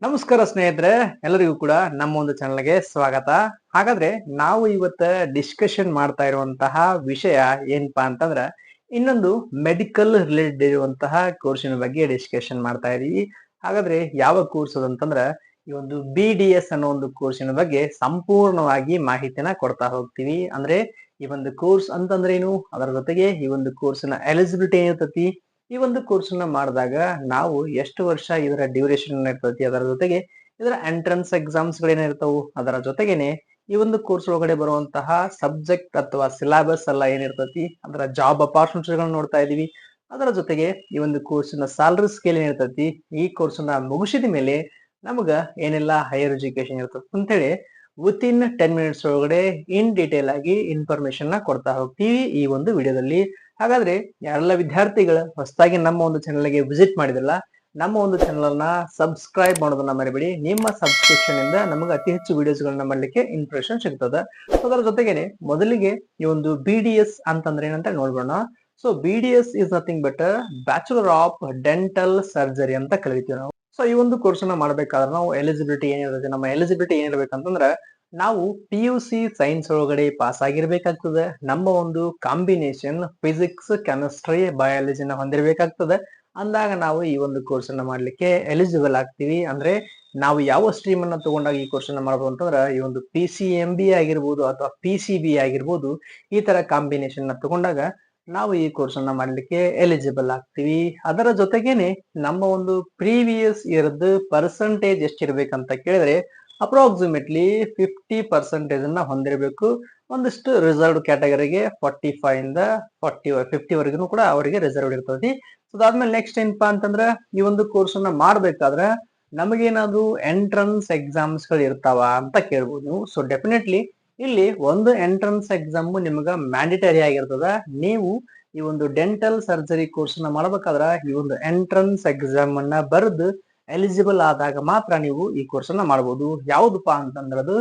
ನಮಸ್ಕಾರ ಸ್ನೇಹಿತರೆ, ಎಲ್ಲರಿಗೂ ಕೂಡ ನಮ್ಮ ಒಂದು ಚಾನಲ್ಗೆ ಸ್ವಾಗತ. ಹಾಗಾದ್ರೆ ನಾವು ಇವತ್ತ ಡಿಸ್ಕಷನ್ ಮಾಡ್ತಾ ಇರುವಂತಹ ವಿಷಯ ಏನಪ್ಪಾ ಅಂತಂದ್ರ ಇನ್ನೊಂದು ಮೆಡಿಕಲ್ ರಿಲೇಟೆಡ್ ಇರುವಂತಹ ಕೋರ್ಸಿನ ಬಗ್ಗೆ ಡಿಸ್ಕಷನ್ ಮಾಡ್ತಾ ಇದೀವಿ. ಹಾಗಾದ್ರೆ ಯಾವ ಕೋರ್ಸ್ ಅದಂತಂದ್ರ ಈ ಒಂದು BDS ಅನ್ನೋ ಒಂದು ಕೋರ್ಸಿನ ಬಗ್ಗೆ ಸಂಪೂರ್ಣವಾಗಿ ಮಾಹಿತಿನ ಕೊಡ್ತಾ ಹೋಗ್ತೀವಿ. ಅಂದ್ರೆ ಈ ಒಂದು ಕೋರ್ಸ್ ಅಂತಂದ್ರೇನು, ಅದರ ಜೊತೆಗೆ ಈ ಒಂದು ಕೋರ್ಸಿನ ಎಲಿಜಿಬಿಲಿಟಿ ಏನಿರ್ತತಿ, ಈ ಒಂದು ಕೋರ್ಸ್ ನ ಮಾಡಿದಾಗ ನಾವು ಎಷ್ಟು ವರ್ಷ ಇದರ ಡ್ಯೂರೇಷನ್ ಇರ್ತೈತಿ, ಅದರ ಜೊತೆಗೆ ಇದರ ಎಂಟ್ರೆನ್ಸ್ ಎಕ್ಸಾಮ್ಸ್ ಗಳೇನಿರ್ತಾವು, ಅದರ ಜೊತೆಗೇನೆ ಈ ಒಂದು ಕೋರ್ಸ್ ಒಳಗಡೆ ಬರುವಂತಹ ಸಬ್ಜೆಕ್ಟ್ ಅಥವಾ ಸಿಲೆಬಸ್ ಎಲ್ಲ ಏನಿರ್ತತಿ, ಅದರ ಜಾಬ್ ಅಪಾರ್ಚುನಿಟಿಗಳನ್ನ ನೋಡ್ತಾ ಇದೀವಿ. ಅದರ ಜೊತೆಗೆ ಈ ಒಂದು ಕೋರ್ಸಿನ ಸ್ಯಾಲರಿ ಸ್ಕೇಲ್ ಏನಿರ್ತತಿ, ಈ ಕೋರ್ಸ್ ನ ಮುಗಿಸಿದ ಮೇಲೆ ನಮಗ ಏನೆಲ್ಲ ಹೈಯರ್ ಎಜುಕೇಶನ್ ಇರ್ತದೆ ಅಂತ ಹೇಳಿ ವಿತಿನ್ 10 ಮಿನಿಟ್ಸ್ ಒಳಗಡೆ ಇನ್ ಡೀಟೇಲ್ ಆಗಿ ಇನ್ಫಾರ್ಮೇಶನ್ ನ ಕೊಡ್ತಾ ಹೋಗ್ತೀವಿ ಈ ಒಂದು ವಿಡಿಯೋದಲ್ಲಿ. ಹಾಗಾದ್ರೆ ಯಾರೆಲ್ಲ ವಿದ್ಯಾರ್ಥಿಗಳು ಹೊಸದಾಗಿ ನಮ್ಮ ಒಂದು ಚಾನೆಲ್ ಗೆ ವಿಸಿಟ್ ಮಾಡಿದ್ರಲ್ಲ, ನಮ್ಮ ಒಂದು ಚಾನೆಲ್ ನ ಸಬ್ಸ್ಕ್ರೈಬ್ ಮಾಡೋದನ್ನ ಮರಿಬೇಡಿ. ನಿಮ್ಮ ಸಬ್ಸ್ಕ್ರಿಪ್ಷನ್ ಇಂದ ನಮಗೆ ಅತಿ ಹೆಚ್ಚು ವಿಡಿಯೋಸ್ ಗಳನ್ನ ಮಾಡ್ಲಿಕ್ಕೆ ಇನ್ಫಾರ್ಮೇಶನ್ ಸಿಗ್ತದೆ. ಅದರ ಜೊತೆಗೇನೆ ಮೊದಲಿಗೆ ಈ ಒಂದು BDS ಅಂತಂದ್ರೆ ಏನಂತ ನೋಡ್ಬೋಣ. So BDS is nothing but bachelor of dental surgery ಅಂತ ಕರಿತೀವಿ ನಾವು. ಸೊ ಈ ಒಂದು ಕೋರ್ಸ್ ನ ಮಾಡ್ಬೇಕಾದ್ರೆ ನಾವು ಎಲಿಜಿಬಿಲಿಟಿ ಏನಿರುತ್ತೆ, ನಮ್ಮ ಎಲಿಜಿಬಿಲಿಟಿ ಏನಿರ್ಬೇಕಂತಂದ್ರೆ ನಾವು PUC ಸೈನ್ಸ್ ಒಳಗಡೆ ಪಾಸ್ ಆಗಿರ್ಬೇಕಾಗ್ತದೆ. ನಮ್ಮ ಒಂದು ಕಾಂಬಿನೇಷನ್ ಫಿಸಿಕ್ಸ್, ಕೆಮಿಸ್ಟ್ರಿ, ಬಯಾಲಜಿನ ಹೊಂದಿರಬೇಕಾಗ್ತದೆ. ಅಂದಾಗ ನಾವು ಈ ಒಂದು ಕೋರ್ಸ್ ಅನ್ನ ಮಾಡ್ಲಿಕ್ಕೆ ಎಲಿಜಿಬಲ್ ಆಗ್ತೀವಿ. ಅಂದ್ರೆ ನಾವು ಯಾವ ಸ್ಟ್ರೀಮ್ ಅನ್ನ ತಗೊಂಡಾಗ ಈ ಕೋರ್ಸ್ ಅನ್ನ ಮಾಡಬಹುದು ಅಂತಂದ್ರೆ ಈ ಒಂದು PCMB ಆಗಿರ್ಬೋದು ಅಥವಾ PCB ಆಗಿರ್ಬೋದು, ಈ ತರ ಕಾಂಬಿನೇಷನ್ ನ ತಗೊಂಡಾಗ ನಾವು ಈ ಕೋರ್ಸ್ ಅನ್ನ ಮಾಡ್ಲಿಕ್ಕೆ ಎಲಿಜಿಬಲ್ ಆಗ್ತೀವಿ. ಅದರ ಜೊತೆಗೇನೆ ನಮ್ಮ ಒಂದು ಪ್ರೀವಿಯಸ್ ಇಯರ್ದ ಪರ್ಸೆಂಟೇಜ್ ಎಷ್ಟಿರ್ಬೇಕಂತ ಕೇಳಿದ್ರೆ ಅಪ್ರಾಕ್ಸಿಮೇಟ್ಲಿ 50% ಅನ್ನ ಹೊಂದಿರಬೇಕು. ಒಂದಿಷ್ಟು ರಿಸರ್ವ್ಡ್ ಕ್ಯಾಟಗರಿಗೆ 45 ಇಂದ 50 ವರೆಗೂ ಕೂಡ ಅವರಿಗೆ ರಿಸರ್ವ್ಡ್ ಇರ್ತದೆ. ಅದಾದ್ಮೇಲೆ ನೆಕ್ಸ್ಟ್ ಏನಪ್ಪಾ ಅಂತಂದ್ರ ಈ ಒಂದು ಕೋರ್ಸ್ ಅನ್ನ ಮಾಡ್ಬೇಕಾದ್ರ ನಮಗೇನಾದ್ರು ಎಂಟ್ರನ್ಸ್ ಎಕ್ಸಾಮ್ಸ್ ಗಳು ಇರ್ತಾವ ಅಂತ ಕೇಳ್ಬೋದು ನೀವು. ಸೊ ಡೆಫಿನೆಟ್ಲಿ ಇಲ್ಲಿ ಒಂದು ಎಂಟ್ರನ್ಸ್ ಎಕ್ಸಾಮ್ ನಿಮ್ಗ ಮ್ಯಾಂಡೇಟರಿ ಆಗಿರ್ತದ. ನೀವು ಈ ಒಂದು ಡೆಂಟಲ್ ಸರ್ಜರಿ ಕೋರ್ಸ್ ನ ಮಾಡ್ಬೇಕಾದ್ರ ಈ ಒಂದು ಎಂಟ್ರನ್ಸ್ ಎಕ್ಸಾಮ್ ಅನ್ನ ಬರೆದು ಎಲಿಜಿಬಲ್ ಆದಾಗ ಮಾತ್ರ ನೀವು ಈ ಕೋರ್ಸ್ ಅನ್ನ ಮಾಡಬಹುದು. ಯಾವ್ದಪ್ಪಾ ಅಂತಂದ್ರೆ ಅದು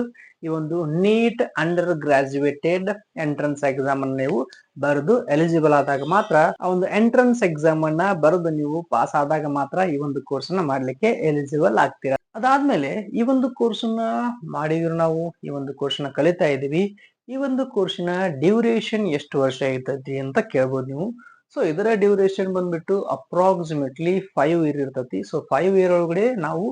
ಈ ಒಂದು NEET under graduated entrance exam ಅನ್ನ ನೀವು ಬರೆದು ಎಲಿಜಿಬಲ್ ಆದಾಗ ಮಾತ್ರ, ಆ ಒಂದು ಎಂಟ್ರನ್ಸ್ ಎಕ್ಸಾಮ್ ಅನ್ನ ಬರೆದು ನೀವು ಪಾಸ್ ಆದಾಗ ಮಾತ್ರ ಈ ಒಂದು ಕೋರ್ಸ್ ಅನ್ನ ಮಾಡ್ಲಿಕ್ಕೆ ಎಲಿಜಿಬಲ್ ಆಗ್ತೀರಾ. ಅದಾದ್ಮೇಲೆ ಈ ಒಂದು ಕೋರ್ಸ್ ನ ಮಾಡಿದ್ರು, ನಾವು ಈ ಒಂದು ಕೋರ್ಸ್ ನ ಕಲಿತಾ ಇದೀವಿ. ಈ ಒಂದು ಕೋರ್ಸಿನ ಡ್ಯೂರೇಷನ್ ಎಷ್ಟು ವರ್ಷ ಇರ್ತೈತಿ ಅಂತ ಕೇಳ್ಬೋದು ನೀವು. ಸೊ ಇದರ ಡ್ಯೂರೇಷನ್ ಬಂದ್ಬಿಟ್ಟು ಅಪ್ರಾಕ್ಸಿಮೇಟ್ಲಿ 5 ಇಯರ್ ಇರ್ತೈತಿ. ಸೊ 5 ಇಯರ್ ಒಳಗಡೆ ನಾವು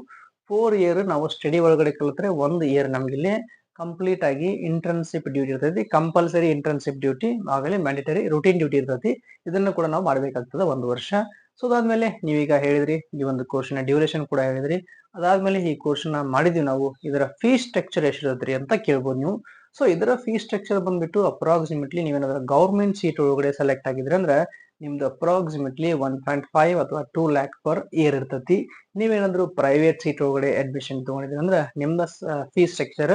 4 ಇಯರ್ ನಾವು ಸ್ಟಡಿ ಒಳಗಡೆ ಕಲಿತ್ರೆ 1 ಇಯರ್ ನಮ್ಗಿಲ್ಲಿ ಕಂಪ್ಲೀಟ್ ಆಗಿ ಇಂಟರ್ನ್ಶಿಪ್ ಡ್ಯೂಟಿ ಇರ್ತೈತಿ. ಕಂಪಲ್ಸರಿ ಇಂಟರ್ನ್ಶಿಪ್ ಡ್ಯೂಟಿ ಆಗಲೇ ಮ್ಯಾಂಡೇಟರಿ ರೂಟೀನ್ ಡ್ಯೂಟಿ ಇರ್ತೈತಿ. ಇದನ್ನು ಕೂಡ ನಾವು ಮಾಡ್ಬೇಕಾಗ್ತದೆ 1 ವರ್ಷ. ಸೊ ಅದಾದ್ಮೇಲೆ ನೀವೀಗ ಹೇಳಿದ್ರಿ ಈ ಒಂದು ಕೋರ್ಸಿನ ಡ್ಯೂರೇಷನ್ ಕೂಡ ಹೇಳಿದ್ರಿ. ಅದಾದ್ಮೇಲೆ ಈ ಕೋರ್ಸ್ ನ ಮಾಡಿದ್ವಿ ನಾವು, ಇದರ ಫೀಸ್ ಸ್ಟ್ರಕ್ಚರ್ ಎಷ್ಟಿರುತ್ತೆ ಅಂತ ಕೇಳ್ಬೋದು ನೀವು. ಸೊ ಇದರ ಫೀಸ್ ಸ್ಟ್ರಕ್ಚರ್ ಬಂದ್ಬಿಟ್ಟು ಅಪ್ರಾಕ್ಸಿಮೇಟ್ಲಿ ನೀವೇನಾದ್ರೂ ಗೌರ್ಮೆಂಟ್ ಸೀಟ್ ಒಳಗಡೆ ಸೆಲೆಕ್ಟ್ ಆಗಿದ್ರೆ ಅಂದ್ರೆ ನಿಮ್ದು ಅಪ್ರಾಕ್ಸಿಮೇಟ್ಲಿ 1.5 ಅಥವಾ 2 ಲ್ಯಾಕ್ ಪರ್ ಇಯರ್ ಇರ್ತತಿ. ನೀವೇನಾದ್ರೂ ಪ್ರೈವೇಟ್ ಸೀಟ್ ಒಳಗಡೆ ಅಡ್ಮಿಷನ್ ತಗೊಂಡಿದ್ರೆ ಅಂದ್ರೆ ನಿಮ್ದ fees structure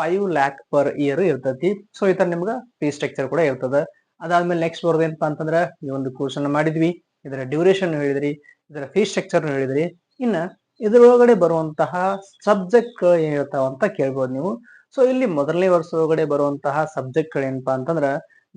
5 lac per year ಇರ್ತತಿ. ಸೊ ಈ ತರ ನಿಮ್ಗೆ ಫೀಸ್ ಸ್ಟ್ರಕ್ಚರ್ ಕೂಡ ಇರ್ತದೆ. ಅದಾದ್ಮೇಲೆ ನೆಕ್ಸ್ಟ್ ಬರೋದು ಏನಪ್ಪಾ ಅಂತಂದ್ರೆ ಈ ಒಂದು ಕೋರ್ಸ್ ಅನ್ನ ಮಾಡಿದ್ವಿ, ಇದರ ಡ್ಯೂರೇಷನ್ ಹೇಳಿದ್ರಿ, ಇದರ ಫೀಸ್ ಸ್ಟ್ರಕ್ಚರ್ ಹೇಳಿದ್ರಿ. ಇನ್ನ ಇದರೊಳಗಡೆ ಬರುವಂತಹ ಸಬ್ಜೆಕ್ಟ್ ಏನಿರ್ತಾವ ಅಂತ ಕೇಳ್ಬೋದು ನೀವು. ಸೊ ಇಲ್ಲಿ ಮೊದಲನೇ ವರ್ಷದೊಳಗಡೆ ಬರುವಂತಹ ಸಬ್ಜೆಕ್ಟ್ ಗಳೇನಪ್ಪಾ ಅಂತಂದ್ರ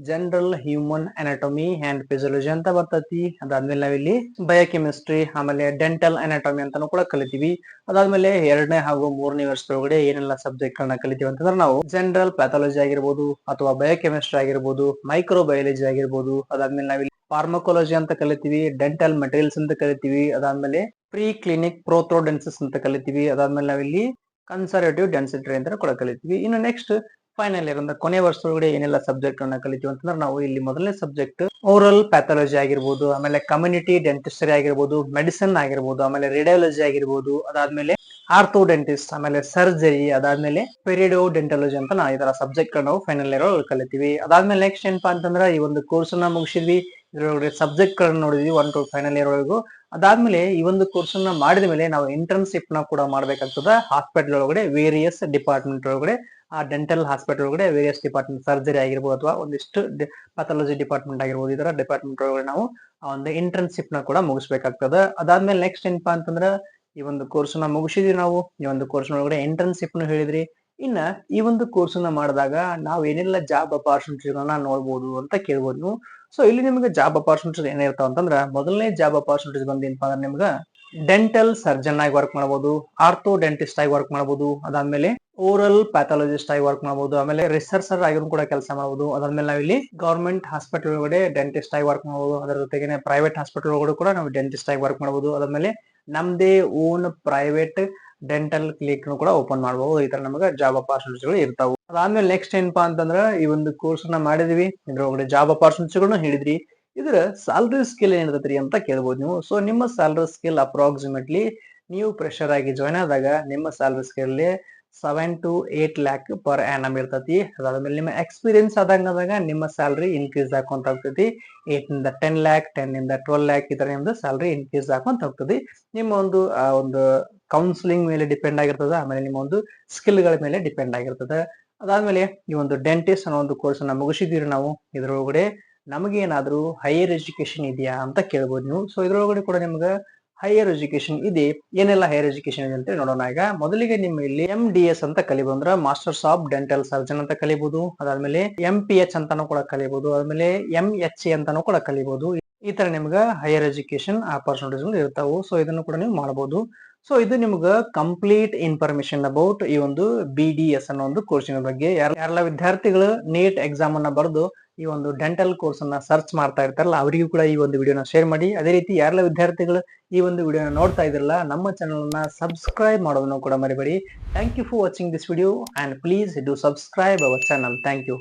general human anatomy and physiology ಅಂತ ಬರ್ತೈತಿ. ಅದಾದ್ಮೇಲೆ ನಾವಿಲ್ಲಿ ಬಯೋಕೆಮಿಸ್ಟ್ರಿ, ಆಮೇಲೆ ಡೆಂಟಲ್ ಅನಾಟಮಿ ಅಂತಾನು ಕೂಡ ಕಲಿತೀವಿ. ಅದಾದ್ಮೇಲೆ 2ನೇ ಹಾಗೂ 3ನೇ ವರ್ಷದೊಳಗಡೆ ಏನೆಲ್ಲ ಸಬ್ಜೆಕ್ಟ್ ಗಳನ್ನ ಕಲಿತೀವಿ ಅಂತಂದ್ರೆ ನಾವು ಜನರಲ್ ಪ್ಯಾಥಾಲಜಿ ಆಗಿರ್ಬೋದು ಅಥವಾ ಬಯೋಕೆಮಿಸ್ಟ್ರಿ ಆಗಿರ್ಬೋದು, ಮೈಕ್ರೋ ಬಯಾಲಜಿ ಆಗಿರ್ಬೋದು. ಅದಾದ್ಮೇಲೆ ನಾವಿಲ್ಲಿ ಫಾರ್ಮಕೋಲಜಿ ಅಂತ ಕಲಿತೀವಿ, ಡೆಂಟಲ್ ಮೆಟೀರಿಯಲ್ಸ್ ಅಂತ ಕಲಿತೀವಿ. ಅದಾದ್ಮೇಲೆ ಪ್ರೀ ಕ್ಲಿನಿಕ್ ಪ್ರೋಥೋಡೆನ್ಸಿಸ್ ಅಂತ ಕಲಿತೀವಿ. ಅದಾದ್ಮೇಲೆ ನಾವಿಲ್ಲಿ ಕನ್ಸರ್ವೇಟಿವ್ ಡೆನ್ಸಿಟರಿ ಅಂತ ಕೂಡ ಕಲಿತೀವಿ. ಇನ್ನು ನೆಕ್ಸ್ಟ್ ಫೈನಲ್ ಇಯರ್ ಅಂದ್ರೆ ಕೊನೆ ವರ್ಷದೊಳಗಡೆ ಏನೆಲ್ಲ ಸಬ್ಜೆಕ್ಟ್ ಅನ್ನ ಕಲಿತೀವಿ ಅಂತಂದ್ರೆ ನಾವು ಇಲ್ಲಿ ಮೊದಲನೇ ಸಬ್ಜೆಕ್ಟ್ ಓರಲ್ ಪ್ಯಾಥಾಲಜಿ ಆಗಿರ್ಬೋದು, ಆಮೇಲೆ ಕಮ್ಯುನಿಟಿ ಡೆಂಟಿಸ್ಟರಿ ಆಗಿರ್ಬೋದು, ಮೆಡಿಸಿನ್ ಆಗಿರ್ಬೋದು, ಆಮೇಲೆ ರೇಡಿಯಾಲಜಿ ಆಗಿರ್ಬೋದು, ಅದಾದ್ಮೇಲೆ ಆರ್ಥೋಡೆಂಟಿಸ್ಟ್, ಆಮೇಲೆ ಸರ್ಜರಿ, ಅದಾದ್ಮೇಲೆ ಪೆರಿಡೋ ಡೆಂಟಾಲಜಿ ಅಂತ ನಾವು ಈ ತರ ಸಬ್ಜೆಕ್ಟ್ ನಾವು ಫೈನಲ್ ಇಯರ್ ಕಲಿತೀವಿ. ಅದಾದ್ಮೇಲೆ ನೆಕ್ಸ್ಟ್ ಏನಪ್ಪಾ ಅಂತಂದ್ರೆ ಈ ಒಂದು ಕೋರ್ಸ್ ನ ಮುಗಿಸಿದ್ವಿ, ಇದ್ರೊಳಗಡೆ ಸಬ್ಜೆಕ್ಟ್ ಗಳನ್ನ ನೋಡಿದ್ವಿ 1 to ಫೈನಲ್ ಇಯರ್ ವರೆಗೂ. ಅದಾದ್ಮೇಲೆ ಈ ಒಂದು ಕೋರ್ಸ್ ಅನ್ನ ಮಾಡಿದ ಮೇಲೆ ನಾವು ಇಂಟರ್ನ್ಶಿಪ್ ನ ಕೂಡ ಮಾಡ್ಬೇಕಾಗ್ತದ ಹಾಸ್ಪಿಟಲ್ ಒಳಗಡೆ, ವೇರಿಯಸ್ ಡಿಪಾರ್ಟ್ಮೆಂಟ್ ಒಳಗಡೆ. ಆ ಡೆಂಟಲ್ ಹಾಸ್ಪಿಟಲ್ ಒಳಗಡೆ ವೇರಿಯಸ್ ಡಿಪಾರ್ಟ್ಮೆಂಟ್, ಸರ್ಜರಿ ಆಗಿರ್ಬೋದು ಅಥವಾ ಒಂದಿಷ್ಟು ಪ್ಯಾಥಾಲಜಿ ಡಿಪಾರ್ಟ್ಮೆಂಟ್ ಆಗಿರ್ಬೋದು, ಇದರ ಡಿಪಾರ್ಟ್ಮೆಂಟ್ ಒಳಗಡೆ ನಾವು ಆ ಒಂದು ಇಂಟರ್ನ್ಶಿಪ್ ನ ಕೂಡ ಮುಗಿಸ್ಬೇಕಾಗ್ತದ. ಅದಾದ್ಮೇಲೆ ನೆಕ್ಸ್ಟ್ ಏನಪ್ಪಾ ಅಂತಂದ್ರ ಈ ಒಂದು ಕೋರ್ಸ್ ನ ಮುಗಿಸಿದ್ವಿ ನಾವು, ಈ ಒಂದು ಕೋರ್ಸ್ ಒಳಗಡೆ ಇಂಟರ್ನ್ಶಿಪ್ ನು ಹೇಳಿದ್ರಿ. ಇನ್ನ ಈ ಒಂದು ಕೋರ್ಸ್ ನ ಮಾಡಿದಾಗ ನಾವು ಏನೆಲ್ಲ ಜಾಬ್ ಅಪಾರ್ಚುನಿಟಿಗಳನ್ನ ನೋಡ್ಬೋದು ಅಂತ ಕೇಳ್ಬೋದು ನೀವು. ಸೊ ಇಲ್ಲಿ ನಿಮ್ಗೆ ಜಾಬ್ ಅಪಾರ್ಚುನಿಟೀಸ್ ಏನಿರ್ತಾವ ಅಂತಂದ್ರ ಮೊದಲನೇ ಜಾಬ್ ಅಪಾರ್ಚುನಿಟೀಸ್ ಬಂದೇನಪ್ಪಾ ಅಂದ್ರೆ ನಿಮ್ಗ ಡೆಂಟಲ್ ಸರ್ಜನ್ ಆಗಿ ವರ್ಕ್ ಮಾಡಬಹುದು, ಆರ್ಥೋ ಡೆಂಟಿಸ್ಟ್ ಆಗಿ ವರ್ಕ್ ಮಾಡಬಹುದು, ಅದಾದ್ಮೇಲೆ ಓರಲ್ ಪ್ಯಾಥಾಲಜಿಸ್ಟ್ ಆಗಿ ವರ್ಕ್ ಮಾಡಬಹುದು, ಆಮೇಲೆ ರಿಸರ್ಚರ್ ಆಗಿರೂ ಕೂಡ ಕೆಲಸ ಮಾಡಬಹುದು. ಅದಾದ್ಮೇಲೆ ನಾವಿಲ್ಲಿ ಗವರ್ಮೆಂಟ್ ಹಾಸ್ಪಿಟಲ್ ಒಳಗಡೆ ಡೆಂಟಿಸ್ಟ್ ಆಗಿ ವರ್ಕ್ ಮಾಡಬಹುದು. ಅದರ ಜೊತೆಗೆ ಪ್ರೈವೇಟ್ ಹಾಸ್ಪಿಟಲ್ ಒಳಗಡೆ ಕೂಡ ನಾವು ಡೆಂಟಿಸ್ಟ್ ಆಗಿ ವರ್ಕ್ ಮಾಡಬಹುದು. ಅದಾದ್ಮೇಲೆ ನಮ್ದೇ ಓನ್ ಪ್ರೈವೇಟ್ ಡೆಂಟಲ್ ಕ್ಲಿನಿಕ್ ಕೂಡ ಓಪನ್ ಮಾಡಬಹುದು. ಈ ತರ ನಮಗೆ ಜಾಬ್ ಅಪಾರ್ಚುನಿಟಿಗಳು ಇರ್ತಾವೆ. ಅದಾದ್ಮೇಲೆ ನೆಕ್ಸ್ಟ್ ಏನಪ್ಪಾ ಅಂತಂದ್ರ ಈ ಒಂದು ಕೋರ್ಸ್ ನ ಮಾಡಿದ್ವಿ, ಇದ್ರೊಳಗಡೆ ಜಾಬ್ ಅಪಾರ್ಚುನಿಟಿಗಳನ್ನ ಹೇಳಿದ್ರಿ. ಇದರ ಸ್ಯಾಲರಿ ಸ್ಕೇಲ್ ಏನಿರ್ತೈತ್ರಿ ಅಂತ ಕೇಳ್ಬೋದು ನೀವು. ಸೊ ನಿಮ್ಮ ಸ್ಯಾಲರಿ ಸ್ಕೇಲ್ ಅಪ್ರಾಕ್ಸಿಮೇಟ್ಲಿ ನೀವು ಫ್ರೆಶರ್ ಆಗಿ ಜಾಯ್ನ್ ಆದಾಗ ನಿಮ್ಮ salary scale 7 to 8 lakh per annum ಇರ್ತೈತಿ. ಅದಾದ್ಮೇಲೆ ನಿಮ್ಮ ಎಕ್ಸ್ಪೀರಿಯನ್ಸ್ ಆದಾಗ ನಿಮ್ಮ ಸ್ಯಾಲರಿ ಇನ್ಕ್ರೀಸ್ ಆಕೊಂತ ಹೋಗ್ತೈತಿ. 8 ಇಂದ 10 lakh, 10 ಇಂದ 12 lakh ಈ ತರ ನಿಮ್ದು ಸ್ಯಾಲರಿ ಇನ್ಕ್ರೀಸ್ ಆಕೊಂತ ಹೋಗ್ತದೆ. ನಿಮ್ಮ ಒಂದು ಕೌನ್ಸಿಲಿಂಗ್ ಮೇಲೆ ಡಿಪೆಂಡ್ ಆಗಿರ್ತದೆ, ಆಮೇಲೆ ನಿಮ್ಮ ಒಂದು ಸ್ಕಿಲ್ ಗಳ ಮೇಲೆ ಡಿಪೆಂಡ್ ಆಗಿರ್ತದೆ. ಅದಾದ್ಮೇಲೆ ಈ ಒಂದು ಡೆಂಟಿಸ್ಟ್ ಅನ್ನೋ ಒಂದು ಕೋರ್ಸ್ ಅನ್ನ ಮುಗಿಸಿದೀರಿ ನಾವು. ಇದ್ರೊಳಗಡೆ ನಮಗೇನಾದ್ರೂ ಹೈಯರ್ ಎಜುಕೇಶನ್ ಇದೆಯಾ ಅಂತ ಕೇಳ್ಬೋದು ನೀವು. ಸೊ ಇದ್ರೊಳಗಡೆ ಕೂಡ ನಿಮ್ಗೆ ಹೈಯರ್ ಎಜುಕೇಶನ್ ಇದೆ. ಏನೆಲ್ಲ ಹೈಯರ್ ಎಜುಕೇಶನ್ ಇದೆ ಅಂತ ನೋಡೋಣ. ಈಗ ಮೊದಲಿಗೆ ನಿಮ್ಮ ಇಲ್ಲಿ MDS ಅಂತ ಕಲಿಬಹುದು, ಅಂದ್ರೆ ಮಾಸ್ಟರ್ಸ್ ಆಫ್ ಡೆಂಟಲ್ ಸರ್ಜನ್ ಅಂತ ಕಲಿಬಹುದು. ಅದಾದ್ಮೇಲೆ MPH ಅಂತಾನು ಕೂಡ ಕಲಿಬಹುದು. ಆದ್ಮೇಲೆ MHA ಅಂತಾನು ಕೂಡ ಕಲಿಬಹುದು. ಈ ತರ ನಿಮ್ಗೆ ಹೈಯರ್ ಎಜುಕೇಶನ್ ಆಪರ್ಚುನಿಟೀಸ್ ಇರ್ತಾವು. ಸೊ ಇದನ್ನು ಕೂಡ ನೀವು ಮಾಡಬಹುದು. ಸೊ ಇದು ನಿಮ್ಗೆ ಕಂಪ್ಲೀಟ್ ಇನ್ಫಾರ್ಮೇಶನ್ ಅಬೌಟ್ ಈ ಒಂದು BDS ಅನ್ನೋ ಒಂದು ಕೋರ್ಸಿನ ಬಗ್ಗೆ. ಯಾರೆಲ್ಲ ವಿದ್ಯಾರ್ಥಿಗಳು ನೀಟ್ ಎಕ್ಸಾಮ್ ಅನ್ನ ಬರೆದು ಈ ಒಂದು ಡೆಂಟಲ್ ಕೋರ್ಸ್ ಅನ್ನ ಸರ್ಚ್ ಮಾಡ್ತಾ ಇರ್ತಾರಲ್ಲ, ಅವರಿಗೂ ಕೂಡ ಈ ಒಂದು ವಿಡಿಯೋನ ಶೇರ್ ಮಾಡಿ. ಅದೇ ರೀತಿ ಯಾರೆಲ್ಲ ವಿದ್ಯಾರ್ಥಿಗಳು ಈ ಒಂದು ವಿಡಿಯೋನ ನೋಡ್ತಾ ಇದ್ರಲ್ಲ, ನಮ್ಮ ಚಾನಲ್ ಅನ್ನ ಸಬ್ಸ್ಕ್ರೈಬ್ ಮಾಡೋದನ್ನು ಕೂಡ ಮರಿಬೇಡಿ. Thank you for watching this video and please do subscribe our channel. Thank you.